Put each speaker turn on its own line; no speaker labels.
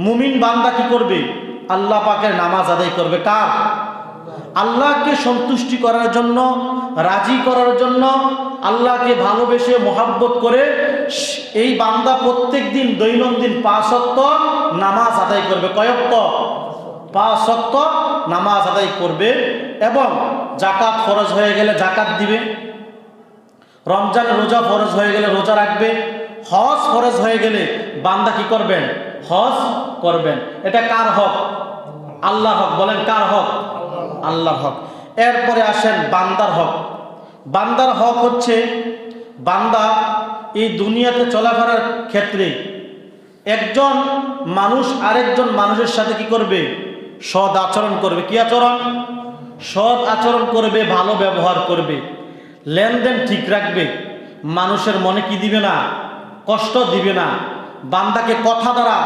মুমিন বান্দা কি করবে? আল্লাহ পাকের নামাজ আদায় করবে। কার? আল্লাহকে সন্তুষ্টি করার জন্য, রাজি করার জন্য, আল্লাহকে ভালোবেসে মোহাব্বত করে এই বান্দা প্রত্যেক দিন দৈনন্দিন 5 ওয়াক্ত নামাজ আদায় করবে। কয় ওয়াক্ত? 5 ওয়াক্ত নামাজ আদায় করবে। এবং যাকাত ফরজ হয়ে গেলে যাকাত দিবে, রমজান রোজা ফরজ হয়ে গেলে রোজা রাখবে, হজ ফরজ হয়ে গেলে বান্দা কি করবেন? হজ করবেন। এটা কার হক? আল্লাহর হক। বলেন কার হক? আল্লাহর হক। এরপরে আসেন বান্দার হক। বান্দার হক হচ্ছে, বান্দা এই দুনিয়াতে চলাফেরার ক্ষেত্রে একজন মানুষ আরেকজন মানুষের সাথে কি করবে? সৎ আচরণ করবে। কি আচরণ? সৎ আচরণ করবে, ভালো ব্যবহার করবে, লেনদেন ঠিক রাখবে, মানুষের মনে কি দিবে না? কষ্ট দিবে না। বান্দাকে কথা দ্বারা